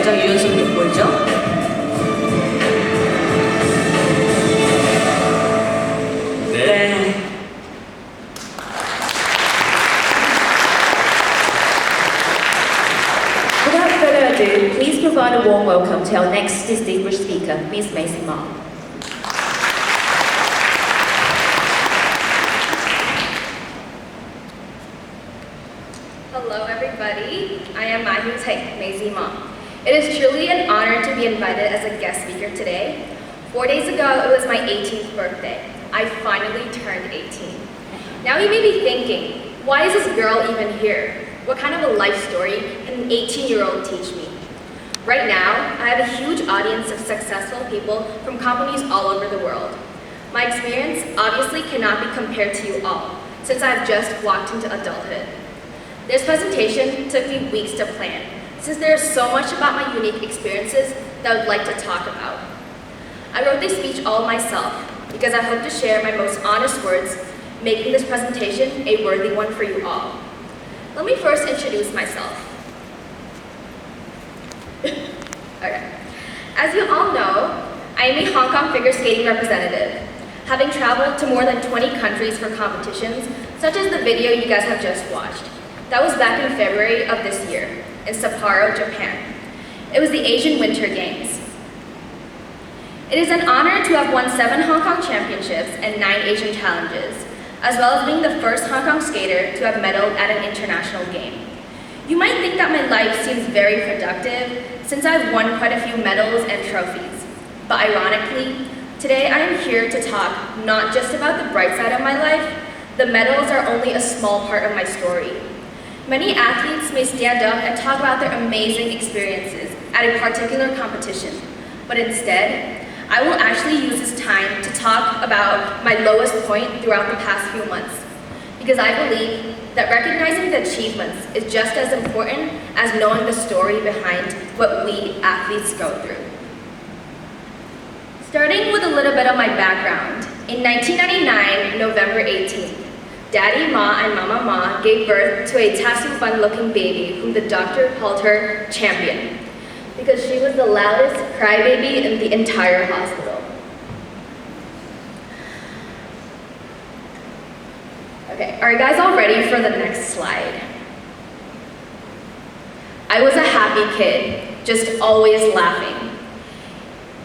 가장 유연성이 돋보이죠? 네. Without further ado, please provide a warm welcome to our next distinguished speaker, Ms. Maisy Ma. Hello everybody, I am Maisy Ma. It is truly an honor to be invited as a guest speaker today. 4 days ago, it was my 18th birthday. I finally turned 18. Now you may be thinking, why is this girl even here? What kind of a life story can an 18-year-old teach me? Right now, I have a huge audience of successful people from companies all over the world. My experience obviously cannot be compared to you all, since I've just walked into adulthood. This presentation took me weeks to plan, since there is so much about my unique experiences that I would like to talk about. I wrote this speech all myself, because I hope to share my most honest words, making this presentation a worthy one for you all. Let me first introduce myself. Okay. As you all know, I am a Hong Kong figure skating representative, having traveled to more than 20 countries for competitions, such as the video you guys have just watched. That was back in February of this year, in Sapporo, Japan. It was the Asian Winter Games. It is an honor to have won 7 Hong Kong championships and 9 Asian challenges, as well as being the first Hong Kong skater to have medaled at an international game. You might think that my life seems very productive, since I've won quite a few medals and trophies. But ironically, today I am here to talk not just about the bright side of my life. The medals are only a small part of my story. Many athletes may stand up and talk about their amazing experiences at a particular competition, but instead, I will actually use this time to talk about my lowest point throughout the past few months, because I believe that recognizing the achievements is just as important as knowing the story behind what we athletes go through. Starting with a little bit of my background, in 1999, November 18th, Daddy Ma and Mama Ma gave birth to a tattoo-fun-looking baby whom the doctor called her Champion, because she was the loudest crybaby in the entire hospital. Okay, are you guys all ready for the next slide? I was a happy kid, just always laughing.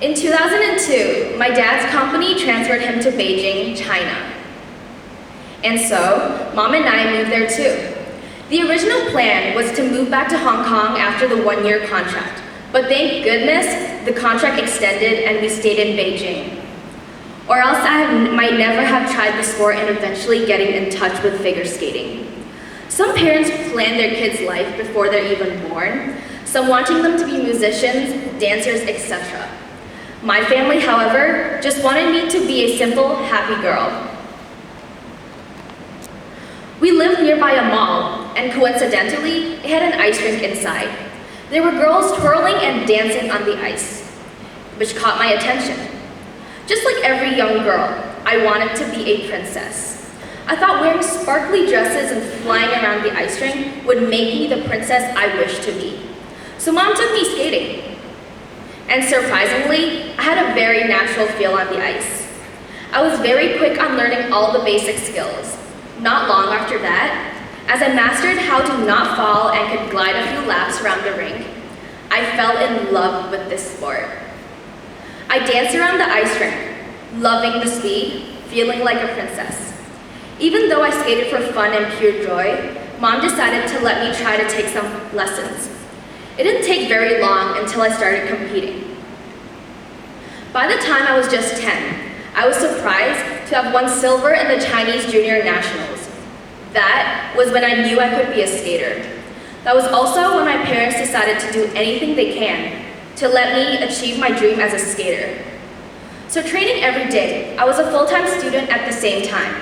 In 2002, my dad's company transferred him to Beijing, China. And so, Mom and I moved there too. The original plan was to move back to Hong Kong after the 1-year contract, but thank goodness the contract extended and we stayed in Beijing. Or else I might never have tried the sport and eventually getting in touch with figure skating. Some parents plan their kids' life before they're even born, some wanting them to be musicians, dancers, etc. My family, however, just wanted me to be a simple, happy girl. We lived nearby a mall, and coincidentally, it had an ice rink inside. There were girls twirling and dancing on the ice, which caught my attention. Just like every young girl, I wanted to be a princess. I thought wearing sparkly dresses and flying around the ice rink would make me the princess I wished to be. So Mom took me skating. And surprisingly, I had a very natural feel on the ice. I was very quick on learning all the basic skills. Not long after that, as I mastered how to not fall and could glide a few laps around the rink, I fell in love with this sport. I danced around the ice rink, loving the speed, feeling like a princess. Even though I skated for fun and pure joy, Mom decided to let me try to take some lessons. It didn't take very long until I started competing. By the time I was just 10, I was surprised to have won silver in the Chinese Junior Nationals. That was when I knew I could be a skater. That was also when my parents decided to do anything they can to let me achieve my dream as a skater. So training every day, I was a full-time student at the same time.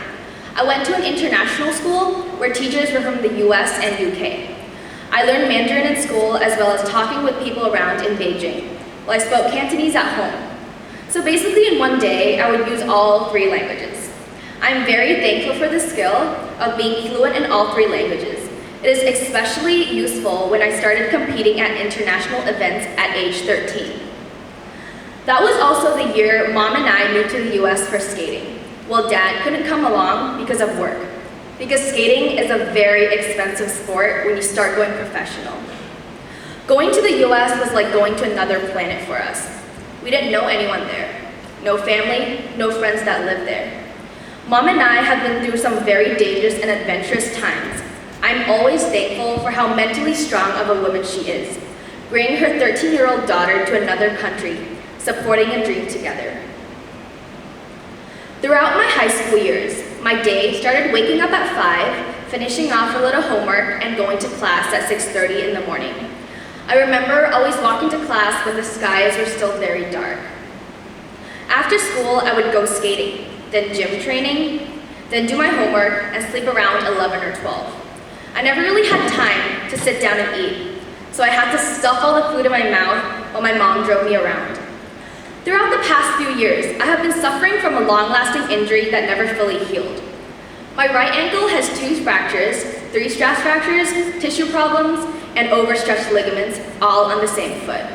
I went to an international school where teachers were from the US and UK. I learned Mandarin in school as well as talking with people around in Beijing, while I spoke Cantonese at home. So basically in one day, I would use all 3 languages. I'm very thankful for the skill of being fluent in all 3 languages, It is especially useful when I started competing at international events at age 13. That was also the year Mom and I moved to the US for skating. Well, Dad couldn't come along because of work, because skating is a very expensive sport when you start going professional. Going to the US was like going to another planet for us. We didn't know anyone there. No family, no friends that lived there. Mom and I have been through some very dangerous and adventurous times. I'm always thankful for how mentally strong of a woman she is, bringing her 13-year-old daughter to another country, supporting a dream together. Throughout my high school years, my day started waking up at 5, finishing off a little homework, and going to class at 6:30 in the morning. I remember always walking to class when the skies were still very dark. After school, I would go skating, then gym training, then do my homework, and sleep around 11 or 12. I never really had time to sit down and eat, so I had to stuff all the food in my mouth while my mom drove me around. Throughout the past few years, I have been suffering from a long-lasting injury that never fully healed. My right ankle has 2 fractures, 3 stress fractures, tissue problems, and overstretched ligaments, all on the same foot.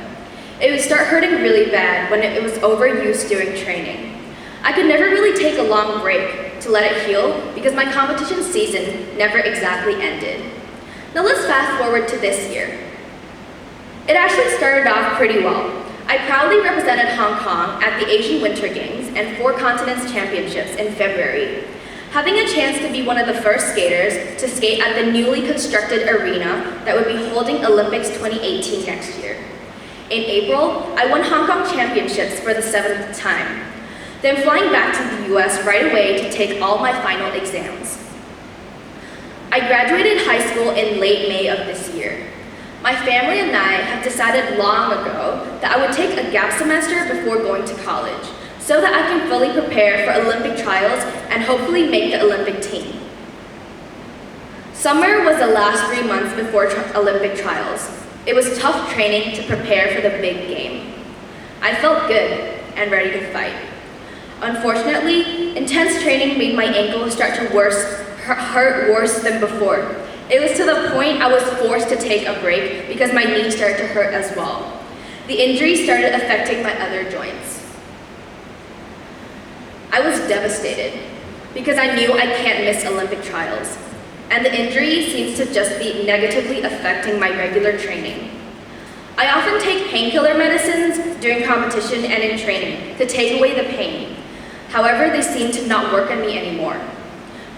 It would start hurting really bad when it was overused during training. I could never really take a long break to let it heal because my competition season never exactly ended. Now let's fast forward to this year. It actually started off pretty well. I proudly represented Hong Kong at the Asian Winter Games and 4 Continents Championships in February, having a chance to be one of the first skaters to skate at the newly constructed arena that would be holding Olympics 2018 next year. In April, I won Hong Kong Championships for the 7th time, then flying back to the US right away to take all my final exams. I graduated high school in late May of this year. My family and I have decided long ago that I would take a gap semester before going to college, so that I can fully prepare for Olympic trials and hopefully make the Olympic team. Summer was the last 3 months before Olympic trials. It was tough training to prepare for the big game. I felt good and ready to fight. Unfortunately, intense training made my ankle start to hurt worse than before. It was to the point I was forced to take a break because my knee started to hurt as well. The injury started affecting my other joints. I was devastated because I knew I can't miss Olympic trials, and the injury seems to just be negatively affecting my regular training. I often take painkiller medicines during competition and in training to take away the pain. However, they seem to not work on me anymore.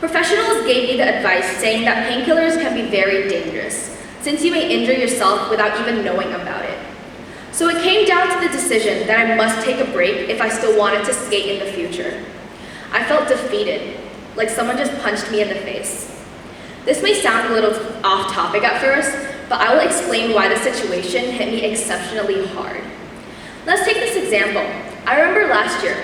Professionals gave me the advice saying that painkillers can be very dangerous, since you may injure yourself without even knowing about it. So it came down to the decision that I must take a break if I still wanted to skate in the future. I felt defeated, like someone just punched me in the face. This may sound a little off topic at first, but I will explain why the situation hit me exceptionally hard. Let's take this example. I remember last year,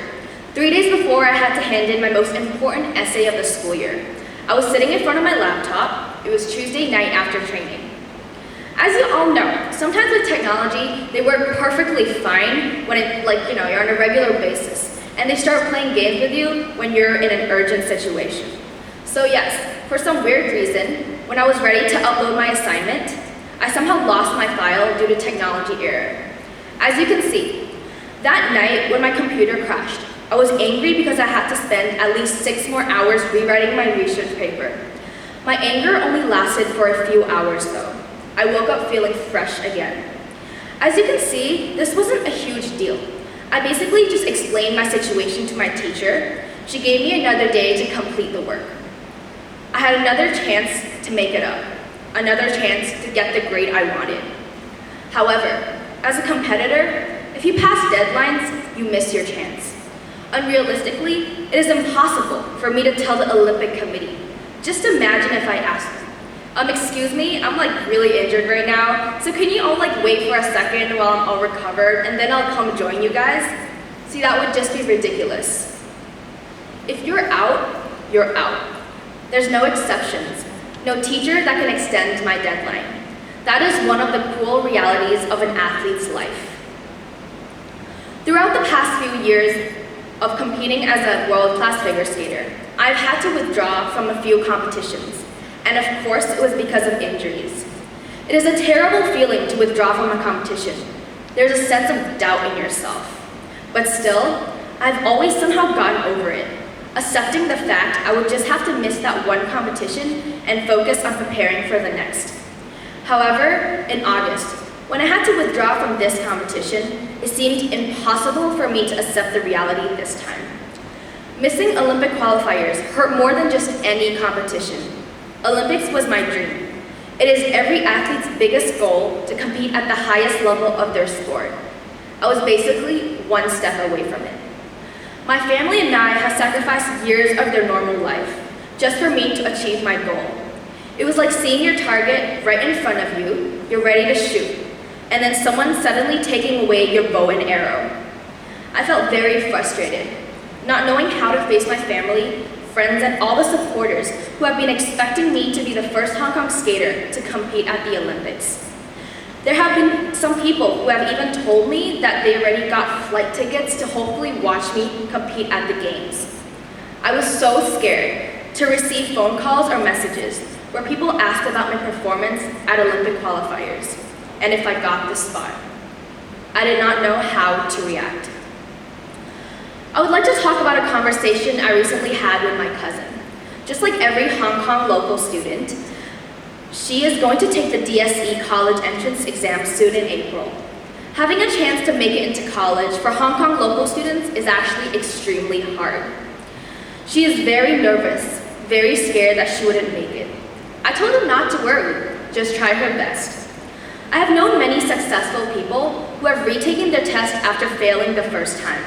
3 days before I had to hand in my most important essay of the school year. I was sitting in front of my laptop. It was Tuesday night after training. As you all know, sometimes with technology, they work perfectly fine when you're on a regular basis, and they start playing games with you when you're in an urgent situation. So yes, for some weird reason, when I was ready to upload my assignment, I somehow lost my file due to technology error. As you can see, that night when my computer crashed, I was angry because I had to spend at least 6 more hours rewriting my research paper. My anger only lasted for a few hours though. I woke up feeling fresh again. As you can see, this wasn't a huge deal. I basically just explained my situation to my teacher. She gave me another day to complete the work. I had another chance to make it up, another chance to get the grade I wanted. However, as a competitor, if you pass deadlines, you miss your chance. Unrealistically, it is impossible for me to tell the Olympic Committee. Just imagine if I asked them, excuse me, I'm really injured right now, so can you all wait for a second while I'm all recovered and then I'll come join you guys? See, that would just be ridiculous. If you're out, you're out. There's no exceptions, no teacher that can extend my deadline. That is one of the cruel realities of an athlete's life. Throughout the past few years of competing as a world-class figure skater, I've had to withdraw from a few competitions, And of course, it was because of injuries. It is a terrible feeling to withdraw from a competition. There's a sense of doubt in yourself. But still, I've always somehow gotten over it, accepting the fact I would just have to miss that one competition and focus on preparing for the next. However, in August, when I had to withdraw from this competition, it seemed impossible for me to accept the reality this time. Missing Olympic qualifiers hurt more than just any competition. Olympics was my dream. It is every athlete's biggest goal to compete at the highest level of their sport. I was basically one step away from it. My family and I have sacrificed years of their normal life just for me to achieve my goal. It was like seeing your target right in front of you, you're ready to shoot, and then someone suddenly taking away your bow and arrow. I felt very frustrated, not knowing how to face my family, friends, and all the supporters who have been expecting me to be the first Hong Kong skater to compete at the Olympics. There have been some people who have even told me that they already got flight tickets to hopefully watch me compete at the games. I was so scared to receive phone calls or messages where people asked about my performance at Olympic qualifiers and if I got the spot. I did not know how to react. I would like to talk about a conversation I recently had with my cousin. Just like every Hong Kong local student, she is going to take the DSE college entrance exam soon in April. Having a chance to make it into college for Hong Kong local students is actually extremely hard. She is very nervous, very scared that she wouldn't make it. I told her not to worry, just try her best. I have known many successful people who have retaken their test after failing the first time.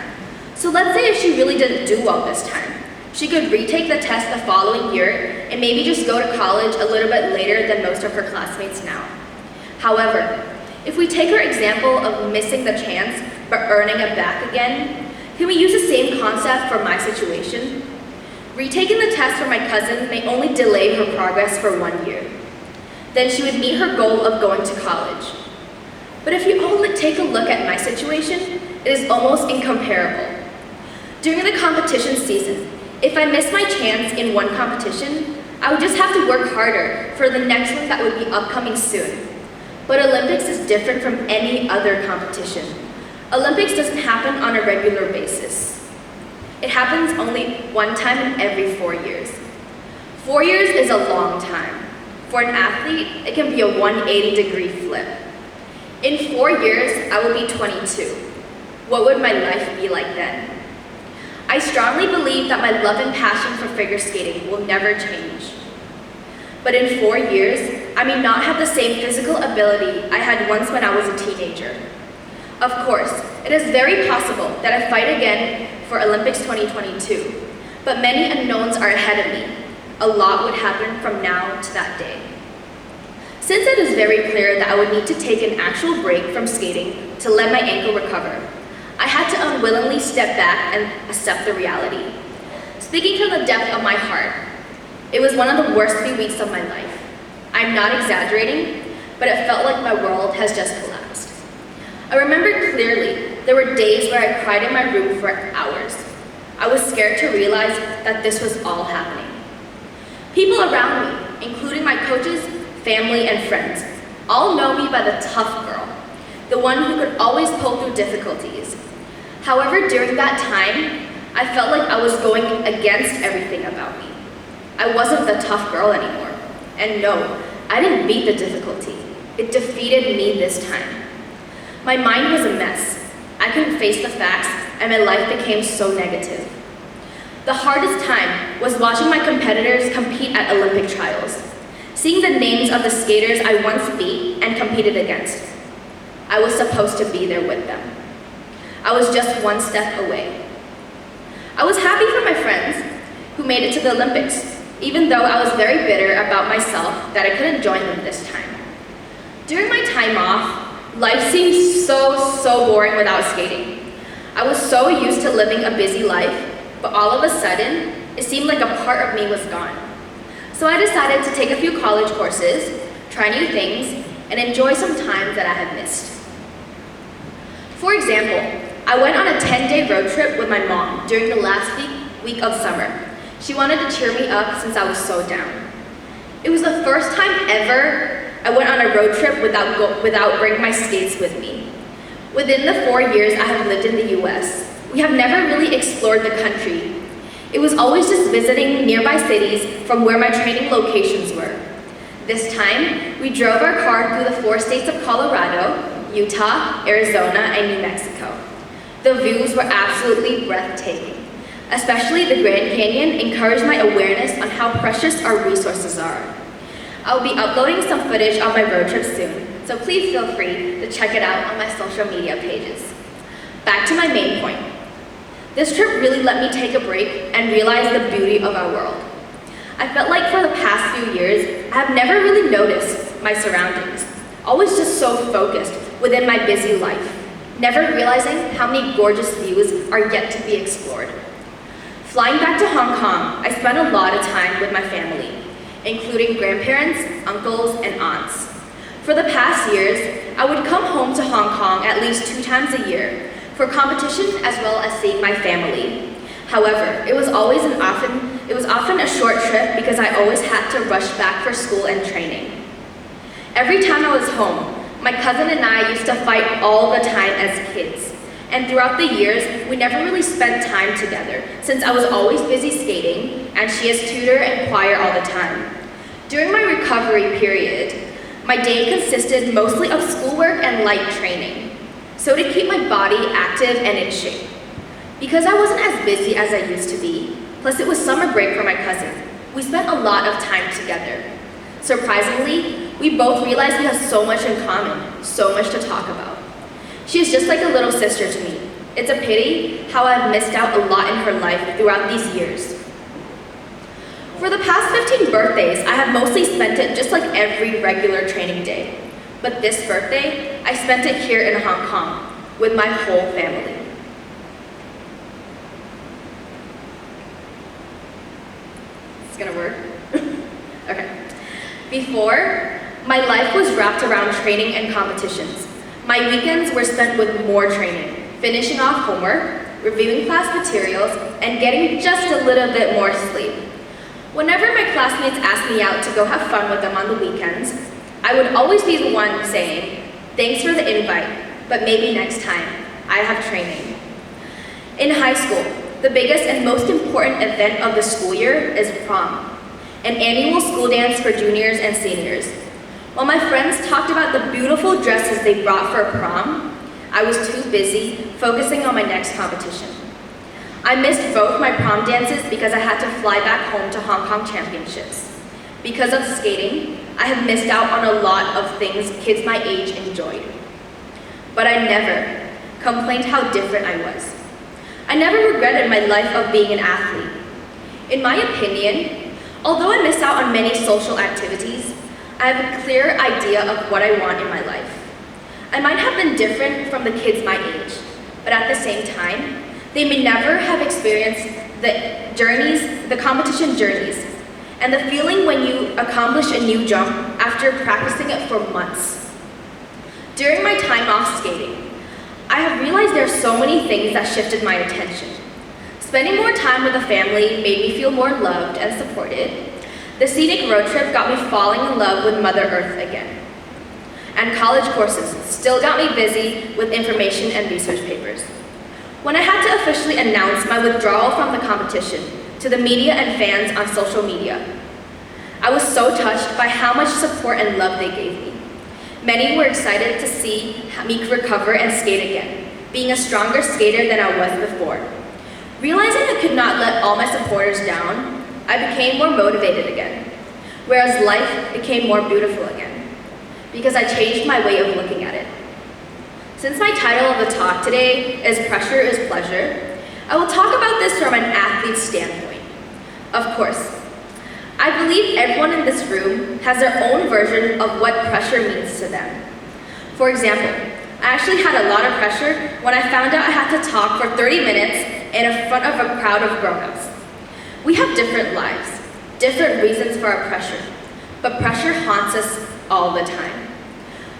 So let's say if she really didn't do well this time, she could retake the test the following year and maybe just go to college a little bit later than most of her classmates now. However, if we take her example of missing the chance but earning it back again, can we use the same concept for my situation? Retaking the test for my cousin may only delay her progress for 1 year. Then she would meet her goal of going to college. But if you only take a look at my situation, it is almost incomparable. During the competition season, if I missed my chance in one competition, I would just have to work harder for the next one that would be upcoming soon. But Olympics is different from any other competition. Olympics doesn't happen on a regular basis. It happens only one time in every 4 years. 4 years is a long time. For an athlete, it can be a 180-degree flip. In 4 years, I will be 22. What would my life be like then? I strongly believe that my love and passion for figure skating will never change. But in 4 years, I may not have the same physical ability I had once when I was a teenager. Of course, it is very possible that I fight again for Olympics 2022, but many unknowns are ahead of me. A lot would happen from now to that day. Since it is very clear that I would need to take an actual break from skating to let my ankle recover, I had to unwillingly step back and accept the reality. Speaking from the depth of my heart, it was one of the worst 3 weeks of my life. I'm not exaggerating, but it felt like my world has just collapsed. I remember clearly there were days where I cried in my room for hours. I was scared to realize that this was all happening. People around me, including my coaches, family, and friends, all know me by the tough girl, the one who could always pull through difficulties. However, during that time, I felt like I was going against everything about me. I wasn't the tough girl anymore. And no, I didn't beat the difficulty. It defeated me this time. My mind was a mess. I couldn't face the facts, and my life became so negative. The hardest time was watching my competitors compete at Olympic trials, seeing the names of the skaters I once beat and competed against. I was supposed to be there with them. I was just one step away. I was happy for my friends who made it to the Olympics, even though I was very bitter about myself that I couldn't join them this time. During my time off, life seemed so boring without skating. I was so used to living a busy life, but all of a sudden, it seemed like a part of me was gone. So I decided to take a few college courses, try new things, and enjoy some time that I had missed. For example, I went on a 10-day road trip with my mom during the last week of summer. She wanted to cheer me up since I was so down. It was the first time ever I went on a road trip without bringing my skates with me. Within the 4 years I have lived in the US, we have never really explored the country. It was always just visiting nearby cities from where my training locations were. This time, we drove our car through the 4 states of Colorado, Utah, Arizona, and New Mexico. The views were absolutely breathtaking. Especially the Grand Canyon encouraged my awareness on how precious our resources are. I'll be uploading some footage on my road trip soon, so please feel free to check it out on my social media pages. Back to my main point. This trip really let me take a break and realize the beauty of our world. I felt like for the past few years, I have never really noticed my surroundings, always just so focused within my busy life, never realizing how many gorgeous views are yet to be explored. Flying back to Hong Kong, I spent a lot of time with my family, including grandparents, uncles, and aunts. For the past years, I would come home to Hong Kong at least 2 times a year for competition as well as seeing my family. However, it was often a short trip because I always had to rush back for school and training. Every time I was home, my cousin and I used to fight all the time as kids. And throughout the years, we never really spent time together since I was always busy skating and she is tutor and choir all the time. During my recovery period, my day consisted mostly of schoolwork and light training. So to keep my body active and in shape. Because I wasn't as busy as I used to be, plus it was summer break for my cousin, we spent a lot of time together. Surprisingly, we both realized we have so much in common, so much to talk about. She is just like a little sister to me. It's a pity how I've missed out a lot in her life throughout these years. For the past 15 birthdays, I have mostly spent it just like every regular training day. But this birthday, I spent it here in Hong Kong with my whole family. It's gonna work? Okay. Before, my life was wrapped around training and competitions. My weekends were spent with more training, finishing off homework, reviewing class materials, and getting just a little bit more sleep. Whenever my classmates asked me out to go have fun with them on the weekends, I would always be the one saying, "Thanks for the invite, but maybe next time. I have training." In high school, the biggest and most important event of the school year is prom, an annual school dance for juniors and seniors. While my friends talked about the beautiful dresses they brought for prom, I was too busy focusing on my next competition. I missed both my prom dances because I had to fly back home to Hong Kong Championships. Because of skating, I have missed out on a lot of things kids my age enjoyed. But I never complained how different I was. I never regretted my life of being an athlete. In my opinion, although I miss out on many social activities, I have a clear idea of what I want in my life. I might have been different from the kids my age, but at the same time, they may never have experienced the competition journeys, and the feeling when you accomplish a new jump after practicing it for months. During my time off skating, I have realized there are so many things that shifted my attention. Spending more time with the family made me feel more loved and supported. The scenic road trip got me falling in love with Mother Earth again. And college courses still got me busy with information and research papers. When I had to officially announce my withdrawal from the competition to the media and fans on social media, I was so touched by how much support and love they gave me. Many were excited to see me recover and skate again, being a stronger skater than I was before. Realizing I could not let all my supporters down, I became more motivated again, whereas life became more beautiful again, because I changed my way of looking at it. Since my title of the talk today is Pressure is Pleasure, I will talk about this from an athlete's standpoint. Of course, I believe everyone in this room has their own version of what pressure means to them. For example, I actually had a lot of pressure when I found out I had to talk for 30 minutes in front of a crowd of grown-ups. We have different lives, different reasons for our pressure, but pressure haunts us all the time.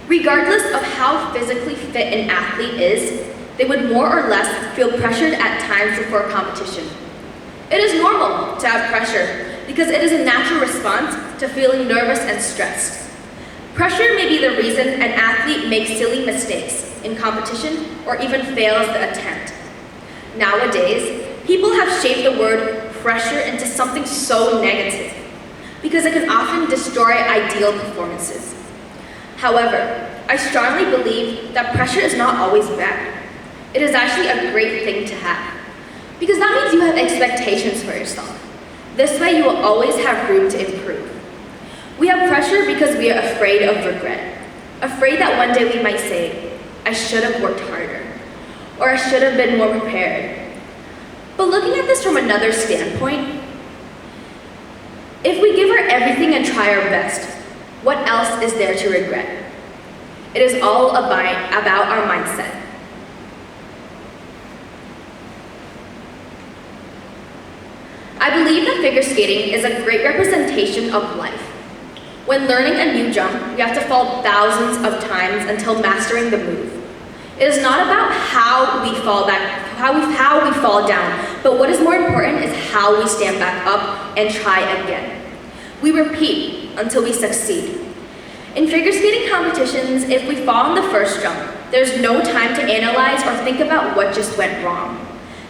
Regardless of how physically fit an athlete is, they would more or less feel pressured at times before a competition. It is normal to have pressure because it is a natural response to feeling nervous and stressed. Pressure may be the reason an athlete makes silly mistakes in competition or even fails the attempt. Nowadays, people have shaped the word pressure into something so negative because it can often destroy ideal performances. However, I strongly believe that pressure is not always bad. It is actually a great thing to have because that means you have expectations for yourself. This way you will always have room to improve. We have pressure because we are afraid of regret, afraid that one day we might say, I should have worked harder, or I should have been more prepared. But looking at this from another standpoint, if we give our everything and try our best, what else is there to regret? It is all about our mindset. I believe that figure skating is a great representation of life. When learning a new jump, we have to fall thousands of times until mastering the move. It is not about how we fall down, but what is more important is how we stand back up and try again. We repeat until we succeed. In figure skating competitions, if we fall on the first jump, there's no time to analyze or think about what just went wrong.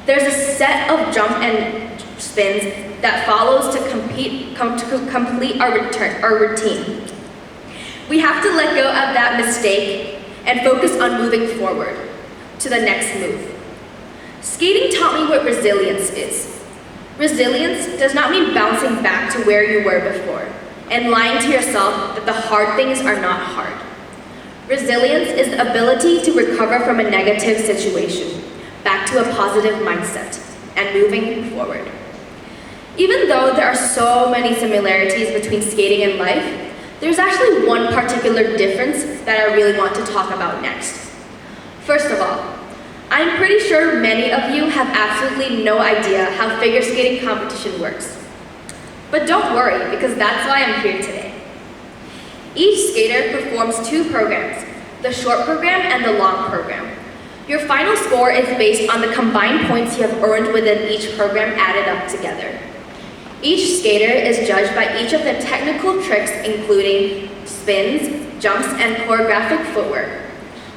There's a set of jump and spins that follows to complete our routine. We have to let go of that mistake and focus on moving forward to the next move. Skating taught me what resilience is. Resilience does not mean bouncing back to where you were before and lying to yourself that the hard things are not hard. Resilience is the ability to recover from a negative situation back to a positive mindset and moving forward. Even though there are so many similarities between skating and life, there's actually one particular difference that I really want to talk about next. First of all, I'm pretty sure many of you have absolutely no idea how figure skating competition works. But don't worry, because that's why I'm here today. Each skater performs two programs, the short program and the long program. Your final score is based on the combined points you have earned within each program added up together. Each skater is judged by each of the technical tricks, including spins, jumps, and choreographic footwork.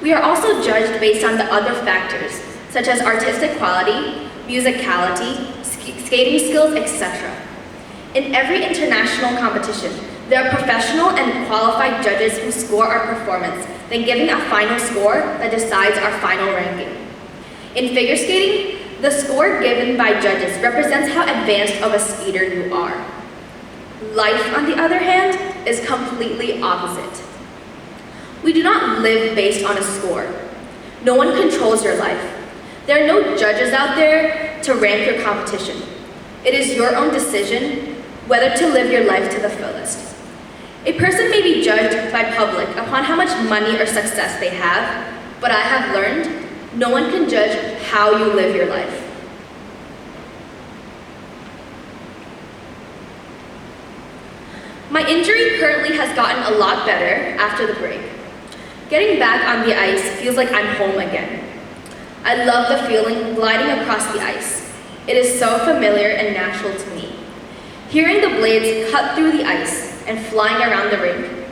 We are also judged based on the other factors, such as artistic quality, musicality, skating skills, etc. In every international competition, there are professional and qualified judges who score our performance, then giving a final score that decides our final ranking. In figure skating, the score given by judges represents how advanced of a skater you are. Life, on the other hand, is completely opposite. We do not live based on a score. No one controls your life. There are no judges out there to rank your competition. It is your own decision whether to live your life to the fullest. A person may be judged by public upon how much money or success they have, but I have learned no one can judge how you live your life. My injury currently has gotten a lot better after the break. Getting back on the ice feels like I'm home again. I love the feeling gliding across the ice. It is so familiar and natural to me. Hearing the blades cut through the ice and flying around the rink,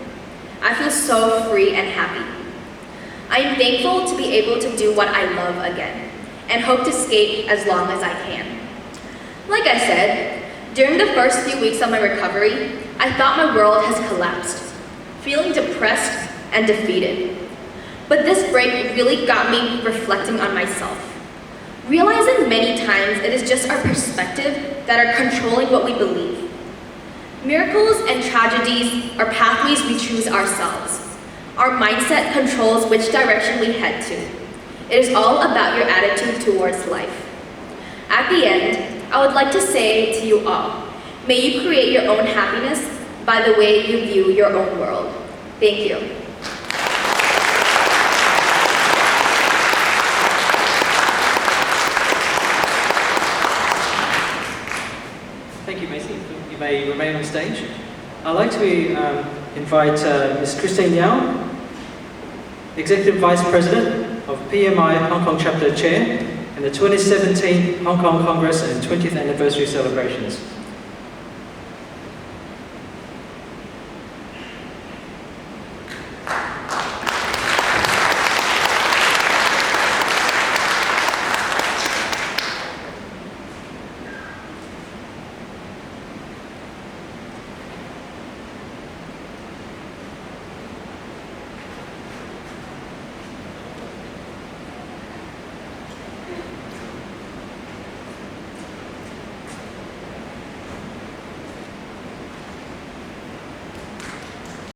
I feel so free and happy. I am thankful to be able to do what I love again, and hope to skate as long as I can. Like I said, during the first few weeks of my recovery, I thought my world has collapsed, feeling depressed and defeated. But this break really got me reflecting on myself, realizing many times it is just our perspective that are controlling what we believe. Miracles and tragedies are pathways we choose ourselves. Our mindset controls which direction we head to. It is all about your attitude towards life. At the end, I would like to say to you all, may you create your own happiness by the way you view your own world. Thank you. Thank you, Maisy. You may remain on stage. I'd like to invite Ms. Christine Yao, Executive Vice President of PMI Hong Kong Chapter Chair, and the 2017 Hong Kong Congress and 20th Anniversary celebrations.